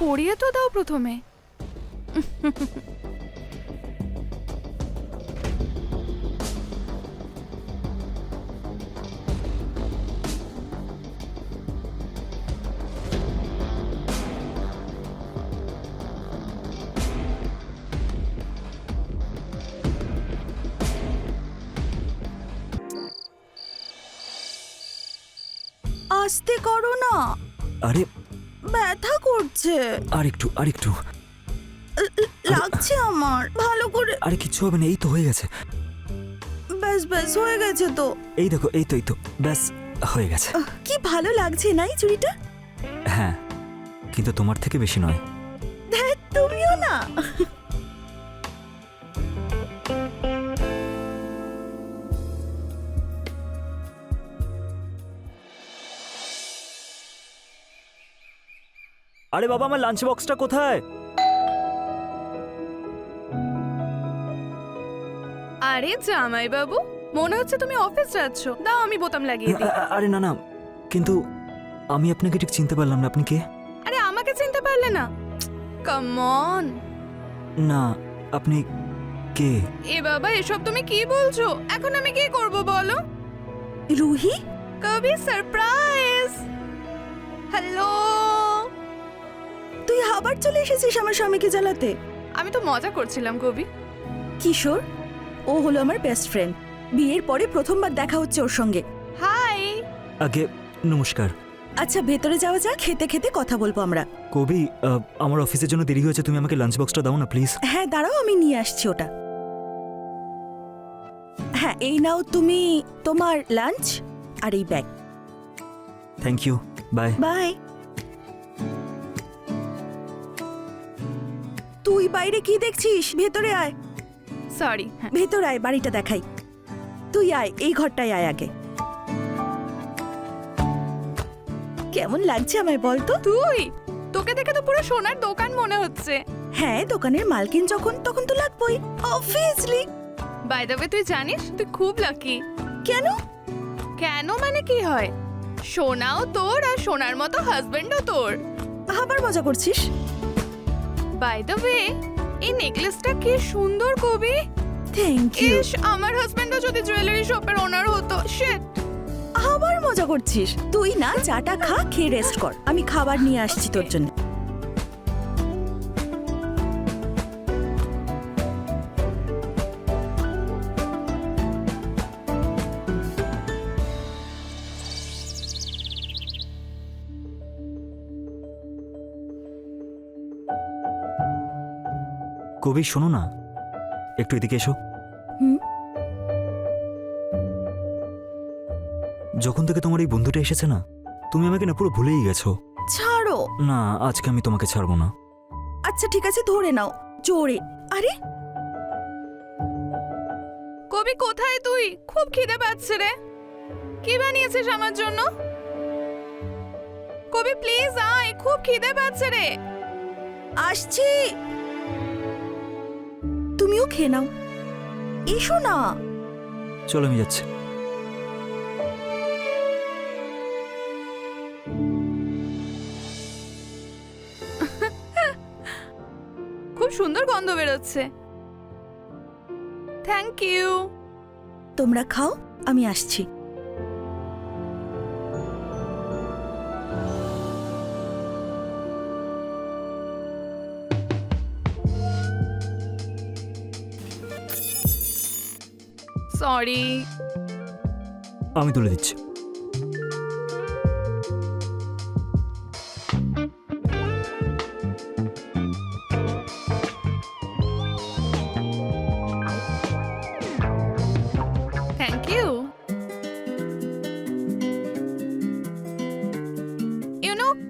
পরিয়ে তো দাও প্রথমে। আস্তে করো না, আরে ব্যথা করছে। আরেকটু লাগছে আমার ভালো করে। আরে কিচ্ছু হবে না, এই তো হয়ে গেছে। ব্যাস ব্যাস হয়ে গেছে তো। এই দেখো, এই তো ব্যাস হয়ে গেছে। কি ভালো লাগছে না এই চুড়িটা? হ্যাঁ, কিন্তু তোমার থেকে বেশি নয়। ধ্যাৎ, তুমিও না। আরে বাবা, আমার লাঞ্চ বক্সটা কোথায়? আরে জামাই বাবু, মনে হচ্ছে তুমি অফিস যাচ্ছ। দাও আমি বোতাম লাগিয়ে দিই। আরে না, কিন্তু আমি আপনাকে ঠিক চিনতে পারলাম না, আপনি কে? আরে আমাকে চিনতে পারলে না? Come on. না, আপনি কে? এ বাবা, এসব তুমি কি বলছো? এখন আমি কি করব বলো? রুহি, কবি সারপ্রাইজ। হ্যালো। তুই আবার চলে এসেছিস আমার স্বামীকে জ্বালাতে? আমি তো মজা করছিলাম কবি। কিশোর, ও হলো আমার বেস্ট ফ্রেন্ড। বিয়ের পরে প্রথমবার দেখা হচ্ছে ওর সঙ্গে। হাই। আগে নমস্কার। আচ্ছা, ভেতরে যাওয়া যাক, খেতে খেতে কথা বলবো আমরা। কবি, আমার অফিসের জন্য দেরি হয়েছে, তুমি আমাকে লাঞ্চ বক্সটা দাও না প্লিজ। হ্যাঁ দাঁড়াও, আমি নিয়ে আসছি ওটা। হ্যাঁ, এই নাও তুমি তোমার লাঞ্চ আর এই bag. Thank you, bye. Bye. তুই বাইরে কি দেখছিস? ভেতরে আয়। সরি। ভেতরে আয়, বাড়িটা দেখাই। তুই আয়, এই ঘরটায় আয় আগে। কেমন লাগছে আমায় বল তো? তুই, তোকে দেখে তো পুরো সোনার দোকান মনে হচ্ছে। হ্যাঁ, দোকানের মালকিন যখন তখন তো লাগবেই, অবভিয়াসলি। বাই দ্য ওয়ে, তুই জানিস তুই খুব লাকি। কেন? কেন মানে কি হয়? সোনাও তোর আর সোনার মতো হাজবেন্ডও তোর। আবার মজা করছিস? বাই দ্য ওয়ে, এই নেকলেসটা কি সুন্দর কবি। Thank you. ইস, আমার হাজবেন্ডও যদি জুয়েলারি শপের ওনার হতো। শিট। আবার মজা করছিস? তুই না চাটা খা, খেয়ে রেস্ট কর। আমি খাবার নিয়ে আসছি তোর জন্য। কবি শোনো না, একটু এদিকে এসো। হুম? যখন থেকে তোমার এই বন্ধুটা এসেছে না, তুমি আমাকে না পুরো ভুলেই গেছো। ছাড়ো। না, আজকে আমি তোমাকে ছাড়বো না। আচ্ছা ঠিক আছে, ধরে নাও জোরে। আরে কবি কোথায় তুই? খুব খিদে পাচ্ছে রে। কি বানিয়েছিস আমার জন্য? কবি প্লিজ আয়, খুব খিদে পাচ্ছে রে। আসছি। তুমিও খেয়ে নাও, এসো না। চলো, আমি যাচ্ছি। খুব সুন্দর গন্ধ বেরোচ্ছে। Thank you. তোমরা খাও, আমি আসছি। সরি। আমি তুলে দিচ্ছি। Thank you.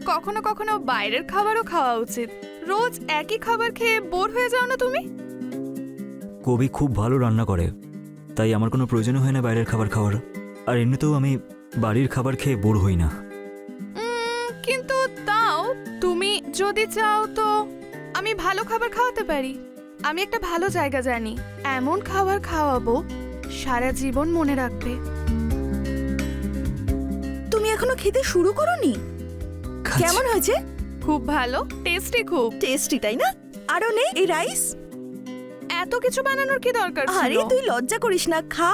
কখনো কখনো বাইরের খাবারও খাওয়া উচিত। রোজ একই খাবার খেয়ে বোর হয়ে যাও না তুমি? কবি খুব ভালো রান্না করে, তাই আমার কোনো প্রয়োজন হয় না বাইরের খাবার খাওয়ার। আর এমনিতেও আমি বাড়ির খাবার খেয়ে বোর হই না। কিন্তু তাও তুমি যদি চাও তো আমি ভালো খাবার খাওয়াতে পারি। আমি একটা ভালো জায়গা জানি, এমন খাবার খাওয়াবো সারা জীবন মনে রাখবে। তুমি এখনো খেতে শুরু করোনি? কেমন হয়েছে? খুব ভালো, টেস্টি খুব। টেস্টি তাই না? আরো নে এই রাইস। এত কিছু বানানোর কি দরকার ছিল? আরে তুই লজ্জা করিস না, খা।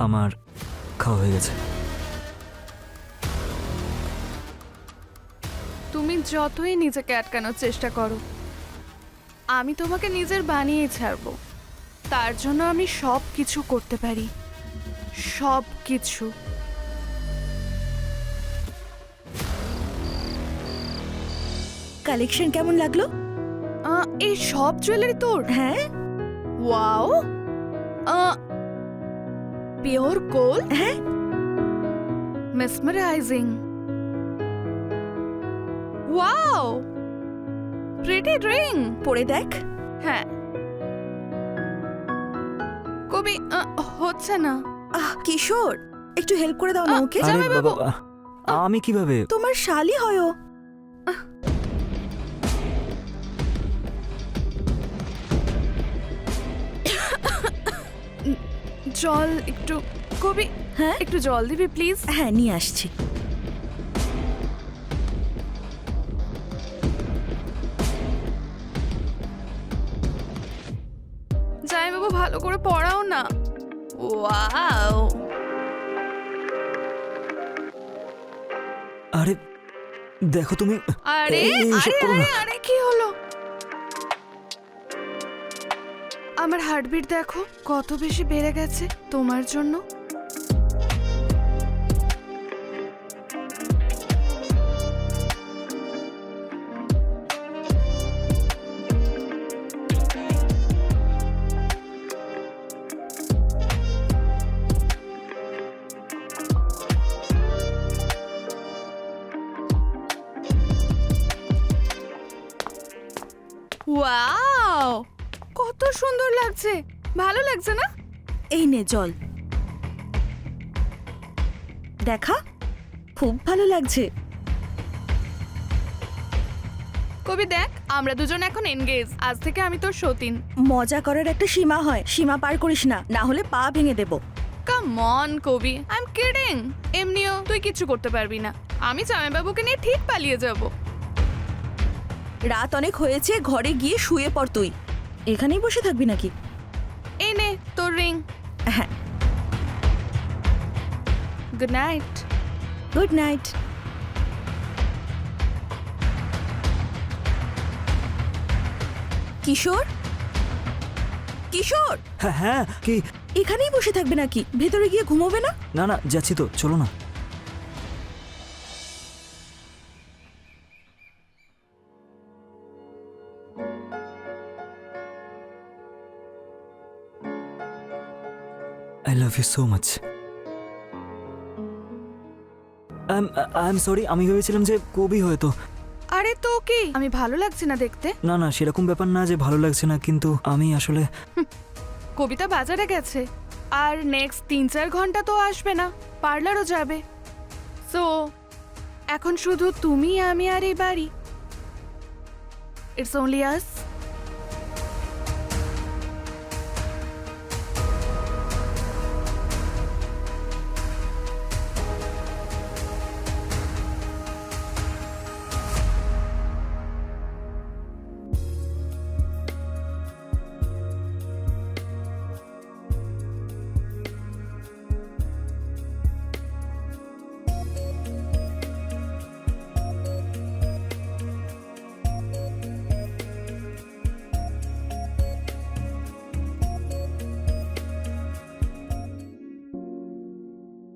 আমার খাওয়া হয়ে গেছে। তুমি যতই নিজেকে আটকানোর চেষ্টা করো, আমি তোমাকে নিজের বানিয়ে ছাড়বো। তার জন্য আমি সব কিছু করতে পারি, সব কিছু। কালেকশন কেমন লাগলো? এই সব জুয়েলারি তোর? হ্যাঁ ওয়াও, পিওর গোল্ড, হ্যাঁ। মেসমারাইজিং। Wow, pretty ring. পরে দেখ। হ্যাঁ, কবি হচ্ছে না। কিশোর, একটু হেল্প করে দাও না ওকে। আরে জামাইবাবু। বাবা, আমি কিভাবে? তোমার শালি হয় ও। জল একটু, কবি হ্যাঁ একটু জল দিবি প্লিজ? হ্যাঁ নিয়ে আসছি। জামাইবাবু ভালো করে পড়াও না। ওয়াও, আরে দেখো তুমি। আরে এইসব আরে করো না। আরে আরে কি হলো? আমার হার্টবিট দেখো কত বেশি বেড়ে গেছে তোমার জন্য। ওয়াও, কত সুন্দর লাগছে, ভালো লাগছে না? এই নে জল, দেখা খুব ভালো লাগছে। কবি দেখ, আমরা দুজন এখন এনগেজ। আজ থেকে আমি তোর সতীন। মজা করার একটা সীমা হয়, সীমা পার করিস না, না হলে পা ভেঙে দেব। কাম অন কবি, আই এম কিডিং। এমনিও তুই কিছু করতে পারবি না। আমি জামাইবাবুকে নিয়ে ঠিক পালিয়ে যাব। রাত অনেক হয়েছে, ঘরে গিয়ে শুয়ে পড় তুই। এখানেই বসে থাকবি নাকি? এই নে তোর রিং। হ্যাঁ, good night. Good night. Kishore, Kishore, হ্যাঁ হ্যাঁ, কি? এখানেই বসে থাকবে নাকি? ভেতরে গিয়ে ঘুমোবে না? না না, যাচ্ছি তো, চলো না। I love you so much. I am sorry, আমি ভেবেছিলাম যে কবি হয়তো। আরে তো কি, আমি ভালো লাগছে না দেখতে? না না, সেরকম ব্যাপার না যে ভালো লাগছে না, কিন্তু আমি আসলে কবিতা বাজারে গেছে, আর নেক্সট 3-4 ঘন্টা তো আসবে না, পার্লারও যাবে। সো এখন শুধু তুমি, আমি আর এই বাড়ি। ইটস অনলি আস।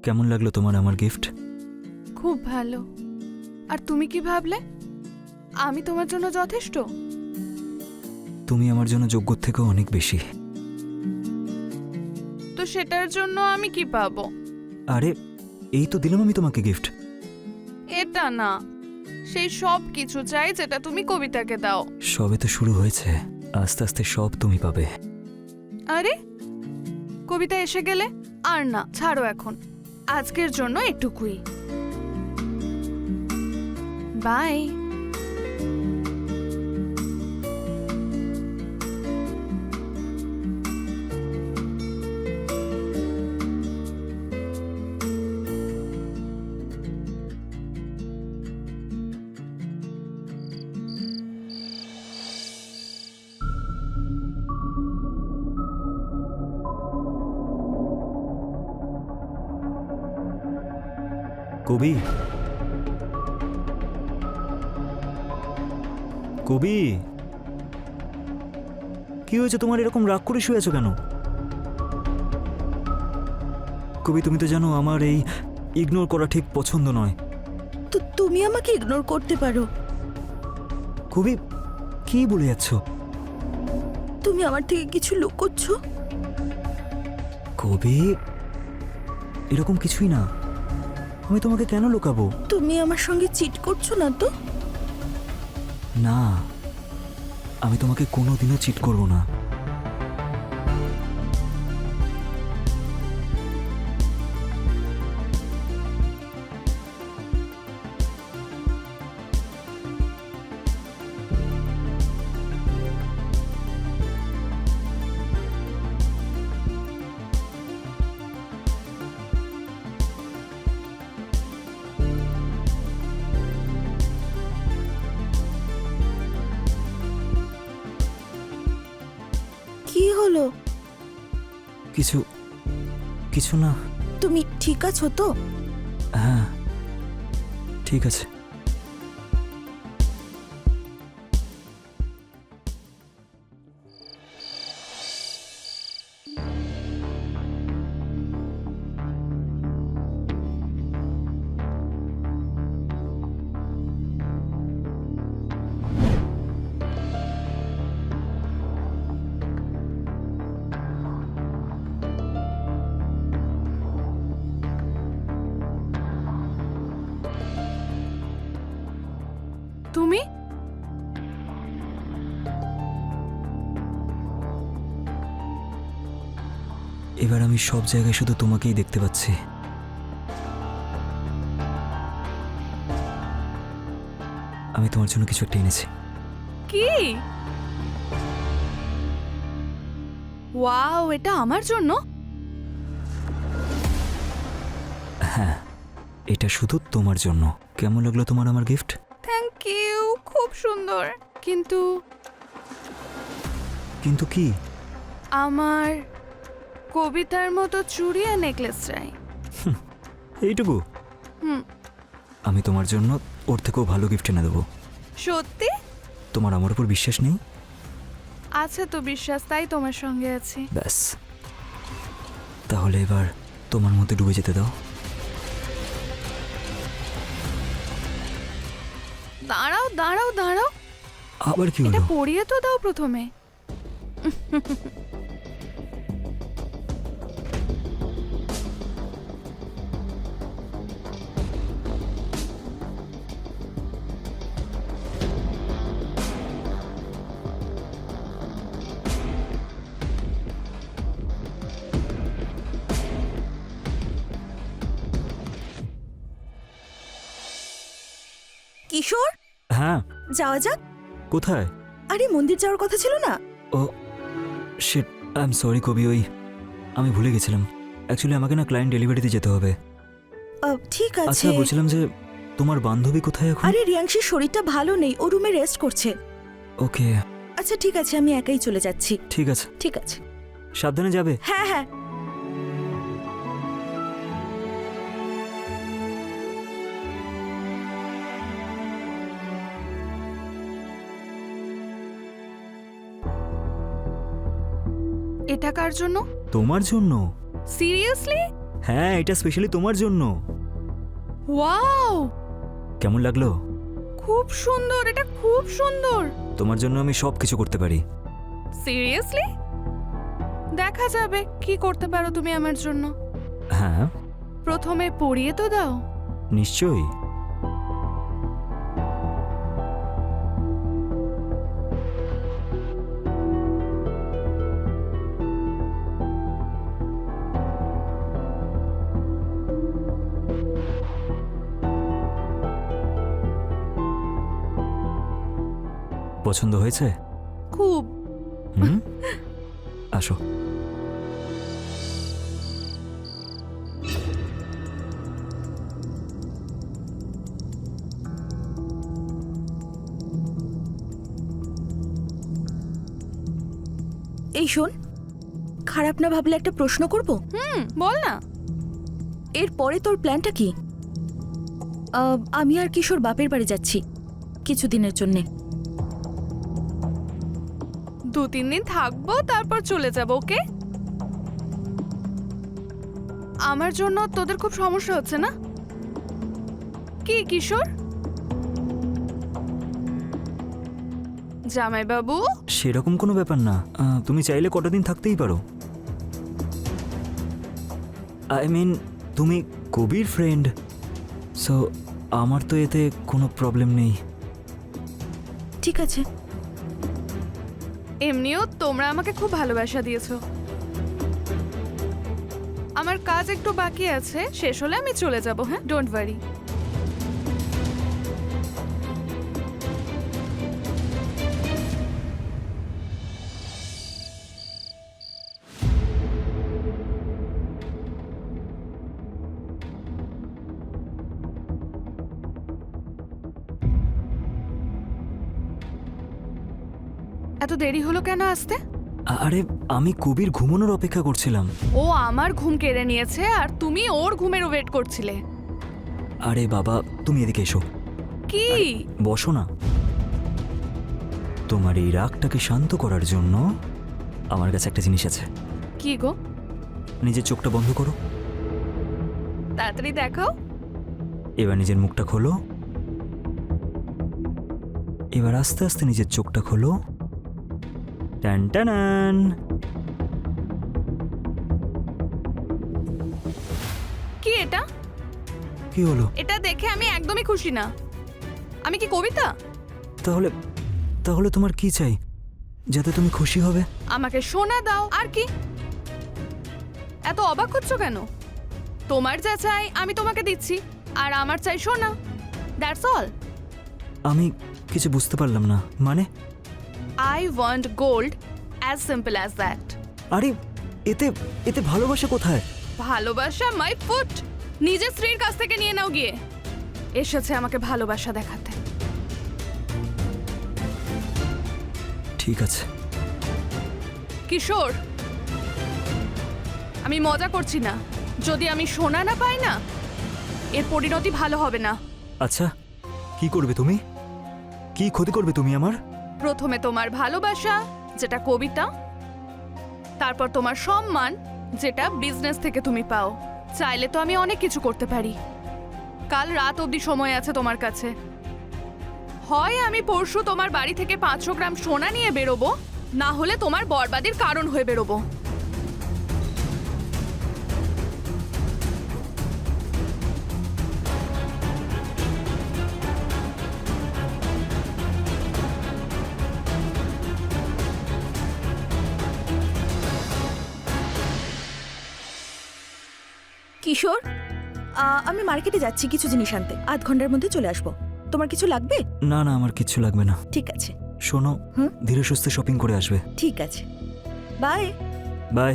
কেমন লাগলো তোমার আমার গিফট? খুব ভালো। আর তুমি কি ভাবলে? আমি তোমার জন্য যথেষ্ট? তুমি আমার জন্য যোগ্যর থেকেও অনেক বেশি। তো সেটার জন্য আমি কি পাবো? আরে এই তো দিলাম আমি তোমাকে গিফট। সেটা না, সেই সব কিছু চাই যেটা তুমি কবিতাকে দাও। সবে তো শুরু হয়েছে, আস্তে আস্তে সব তুমি পাবে। আরে কবিতা এসে গেলে আর না, ছাড়ো এখন, আজকের জন্য এটুকুই। বাই। কবি, কবি, কি হয়েছে তোমার? এরকম রাগ করে শুয়ে আছো কেন? কবি, তুমি তো জানো আমার এই ইগনোর করা ঠিক পছন্দ নয়। তো তুমি আমাকে ইগনোর করতে পারো। কবি, কি বলে যাচ্ছ? তুমি আমার থেকে কিছু লুকোচ্ছ। কবি, এরকম কিছুই না। আমি তোমাকে কেন লুকাবো? তুমি আমার সঙ্গে চিট করছো না তো? না, আমি তোমাকে কোনোদিনও চিট করব না। কি হলো? কিছু কিছু না। তুমি ঠিক আছো তো? হ্যাঁ, ঠিক আছে। তুমি এবার আমি সব জায়গায় শুধু তোমাকেই দেখতে পাচ্ছি। আমি তোমার জন্য কিছু একটা এনেছি। কি? ওয়াও, এটা আমার জন্য? হ্যাঁ, এটা শুধু তোমার জন্য। কেমন লাগলো তোমার আমার গিফট? থ্যাংক ইউ, খুব সুন্দর। কিন্তু কিন্তু কি? আমার কবিতার মতো চুড়ি আর নেকলেস চাই। এইটুকু? হুম। আমি তোমার জন্য ওর থেকেও ভালো গিফট এনে দেবো। সত্যি? তোমার আমার উপর বিশ্বাস নেই? আছে তো বিশ্বাস, তাই তোমার সঙ্গে আছি। ব্যাস, তাহলে এবার তোমার মধ্যে ডুবে যেতে দাও। দাঁড়াও দাঁড়াও দাঁড়াও, আবার কি এটা হলো? পরিয়ে তো দাও প্রথমে। কিশোর, হ্যাঁ, যাওয়া যাক। কোথায়? আরে মন্দির যাওয়ার কথা ছিল না? ও শিট, আই এম সরি কবি, আমি ভুলে গেছিলাম। অ্যাকচুয়ালি আমাকে না ক্লায়েন্ট ডেলিভারিতে যেতে হবে। ঠিক আছে। আচ্ছা, বলছিলাম যে তোমার বান্ধবী কোথায় এখন? আরে রিয়াংশীর শরীরটা ভালো নেই, ও রুমে রেস্ট করছে। ওকে, আচ্ছা ঠিক আছে, আমি একাই চলে যাচ্ছি। ঠিক আছে। ঠিক আছে। সাবধানে যাবে। হ্যাঁ হ্যাঁ। এটা কার জন্য? তোমার জন্য। সিরিয়াসলি? হ্যাঁ, এটা স্পেশালি তোমার জন্য। ওয়াও, কেমন লাগলো? খুব সুন্দর, এটা খুব সুন্দর। তোমার জন্য আমি সব কিছু করতে পারি। সিরিয়াসলি? দেখা যাবে কি করতে পারো তুমি আমার জন্য। হ্যাঁ, প্রথমে পরিয়ে তো দাও। নিশ্চয়ই। পছন্দ হয়েছে? খুব। হুম, আসো। এই শোন, খারাপ না ভাবলে একটা প্রশ্ন করব। বল না। এরপরে তোর প্ল্যানটা কি? আমি আর কিশোর বাপের বাড়ি যাচ্ছি কিছুদিনের জন্যে। 2-3 দিন থাকবো, তারপর চলে যাব। ওকে? আমার জন্য তোদের খুব সমস্যা হচ্ছে না? কি কিশোর? জামাইবাবু, সেরকম কোনো ব্যাপার না। তুমি চাইলে কটা দিন থাকতেই পারো। আই মিন, তুমি কবির ফ্রেন্ড, সো আমার তো এতে কোনো প্রবলেম নেই। ঠিক আছে। এমনিও তোমরা আমাকে খুব ভালোবাসা দিয়েছো। আমার কাজ একটু বাকি আছে, শেষ হলে আমি চলে যাব। হ্যাঁ, ডোন্ট ওয়ারি। এত দেরি হলো কেন আসতে? আরে আমি কবির ঘুমানোর অপেক্ষা করছিলাম। ও আমার ঘুম কেড়ে নিয়েছে আর তুমি ওর ঘুমের ওয়েট করছিলে। আরে বাবা, তুমি এদিকে এসো। কি? বসো না। তোমার এই রাগটাকে শান্ত করার জন্য আমার কাছে একটা জিনিস আছে। কি গো? নিজের চোখটা বন্ধ করো। তাড়াতাড়ি দেখাও। এবার নিজের মুখটা খোলো। এবার আস্তে আস্তে নিজের চোখটা খোলো। টান টানান। কি এটা? কি হলো? এটা দেখে আমি একদমই খুশি না। আমি কি কবিতা? তাহলে তাহলে তোমার কি চাই যাতে তুমি খুশি হবে? আমাকে সোনা দাও। আর কি? এত অবাক হচ্ছ কেন? তোমার যা চাই আমি তোমাকে দিচ্ছি, আর আমার চাই সোনা। That's all. আমি কিছু বুঝতে পারলাম না। মানে? I want gold, as simple as that. আরে এতে এতে ভালোবাসা কোথায়? ভালোবাসা মাই ফুট। নিজের স্ত্রীর কাছ থেকে নিয়ে নাও গিয়ে। এসেছে আমাকে ভালোবাসা দেখাতে। ঠিক আছে। কিশোর, আমি মজা করছি না। যদি আমি সোনা না পাই না, এর পরিণতি ভালো হবে না। আচ্ছা, কি করবে তুমি? কি ক্ষতি করবে তুমি আমার? প্রথমে তোমার ভালোবাসা, যেটা কবিতা, তারপর তোমার সম্মান, যেটা বিজনেস থেকে তুমি পাও। চাইলে তো আমি অনেক কিছু করতে পারি। কাল রাত অবধি সময় আছে তোমার কাছে। হয় আমি পরশু তোমার বাড়ি থেকে 500 গ্রাম সোনা নিয়ে বেরোবো, না হলে তোমার বরবাদির কারণ হয়ে বেরোবো। কিশোর, আমি মার্কেটে যাচ্ছি কিছু জিনিস আনতে। আধ ঘন্টার মধ্যে চলে আসবো। তোমার কিছু লাগবে? না না, আমার কিচ্ছু লাগবে না। ঠিক আছে। শোনো, হুম? ধীরে সুস্থে শপিং করে আসবে। ঠিক আছে, বাই। বাই।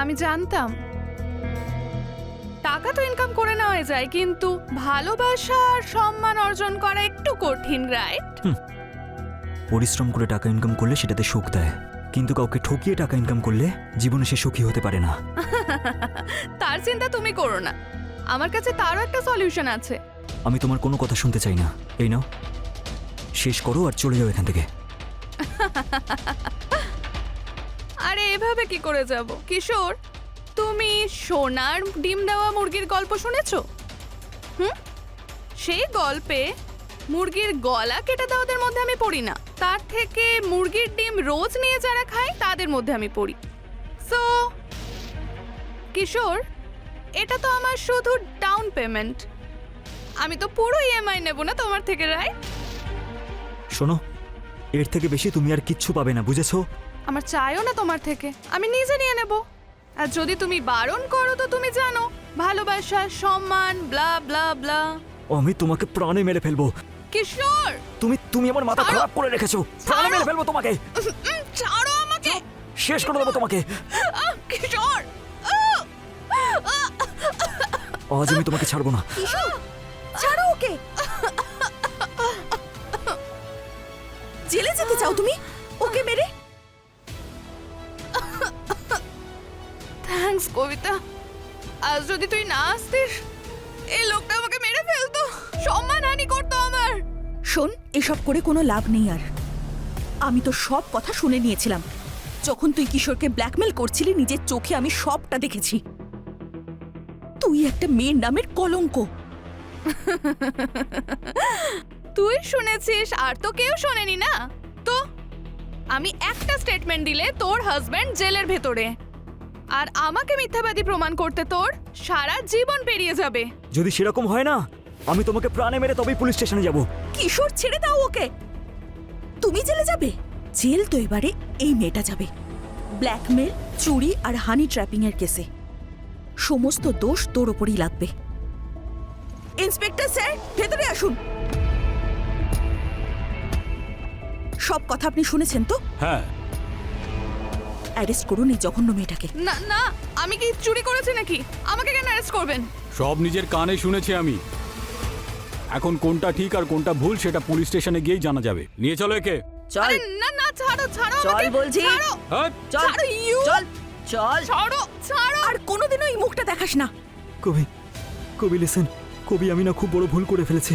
আমি জানতাম টাকা তো ইনকাম করে নেওয়া যায়, কিন্তু ভালোবাসা আর সম্মান অর্জন করা একটু কঠিন, রাইট? পরিশ্রম করে টাকা ইনকাম করলে সেটাতে সুখ দেয়, কিন্তু কাউকে ঠকিয়ে টাকা ইনকাম করলে জীবনে সে সুখী হতে পারে না। তার চিন্তা তুমি করো না, আমার কাছে তারও একটা সলিউশন আছে। আমি তোমার কোনো কথা শুনতে চাই না। এই নাও, শেষ করো আর চলে যাও এখান থেকে। আরে এভাবে কি করে যাব? কিশোর, তুমি সোনার ডিম দেওয়া মুরগির গল্প শুনেছো? সেই গল্পে মুরগির গলা কেটে দেওয়াদের মধ্যে আমি পড়ি না, তার থেকে মুরগির ডিম রোজ নিয়ে যারা খায় তাদের মধ্যে আমি পড়ি। সো কিশোর, এটা তো আমার শুধু ডাউন পেমেন্ট। আমি তো পুরো ইএমআই নেব না তোমার থেকে, রাইট? শোনো, এর থেকে বেশি তুমি আর কিচ্ছু পাবে না, বুঝেছো? আমার চাইও না তোমার থেকে, আমি নিজে নিয়ে নেব। আর যদি তুমি বারণ করো তো তুমি জানো ভালোবাসা, সম্মান, ব্লা ব্লা ব্লা। আমি তোমাকে প্রাণে মেরে ফেলবো। কিশোর, তুমি আমার মাথা ছাড়ো। খারাপ করে রেখেছো। প্রাণে মেরে ফেলবো তোমাকে, ছাড়ো আমাকে। শেষ করে দেবো তোমাকে। কিশোর, আজ আমি তোমাকে ছাড়বো না। ছাড়ো ওকে। জেলে যেতে চাও তুমি ওকে মেরে? থ্যাঙ্কস কবিতা। আজ যদি তুই না আসতিস এই লোকটা আমাকে মেরে ফেলতো, সম্মানহানি করতো আমার। শোন, এসব করে কোনো লাভ নেই আর। আমি তো সব কথা শুনে নিয়েছিলাম। যখন তুই কিশোরকে ব্ল্যাকমেল করছিলি নিজের চোখে আমি সবটা দেখেছি। তুই একটা মেয়ের নামের কলঙ্ক। তুই শুনেছিস আর তো কেউ শোনেনি না। তো আমি একটা স্টেটমেন্ট দিলে তোর হাজবেন্ড জেলের ভেতরে, আর আমাকে মিথ্যাবাদী প্রমাণ করতে তোর সারা জীবন পেরিয়ে যাবে। যদি সেরকম হয় না, আমি তোমাকে প্রাণে মেরে তবেই পুলিশ স্টেশনে যাব। কিশোর, ছেড়ে দাও ওকে। তুমি জেলে যাবে? জেল তো এবারে এই মেয়েটা যাবে। ব্ল্যাকমেল, চুরি আর হানি ট্র্যাপিং এর কেসে সমস্ত দোষ তোর ওপরই লাগবে। ইন্সপেক্টর স্যার, ভেতরে আসুন। সব কথা আপনি শুনেছেন তো? হ্যাঁ, অ্যারেস্ট করুন এই জঘন্য মেয়েটাকে। না না, আমি কি চুরি করেছি নাকি? আমাকে কেন অ্যারেস্ট করবেন? সব নিজের কানে শুনেছি আমি। এখন কোনটা ঠিক আর কোনটা ভুল সেটা পুলিশ স্টেশনে গিয়েই জানা যাবে। নিয়ে চলো একে। চল আরে না না, ছাড়ো ছাড়ো চল আমাকে, বলছি। ছাড়ো হাট! চল ছাড়ো, ইউ। চল চল। ছাড়ো ছাড়ো। আর কোনোদিনও এই মুখটা দেখাস না। কবি, কবি লিসেন। কবি, আমি না খুব বড় ভুল করে ফেলেছি।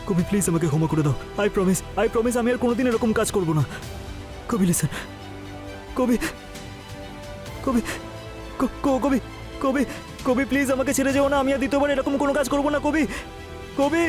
কবি প্লিজ আমাকে ক্ষমা করে দাও। আই প্রমিস আমি আর কোনোদিন এরকম কাজ করব না। কবি লিসেন। কবি, কবি, কবি, কবি, কবি প্লিজ আমাকে ছেড়ে যেও না। আমি আর দ্বিতীয়বার এরকম কোনো কাজ করব না। কবি, কবি।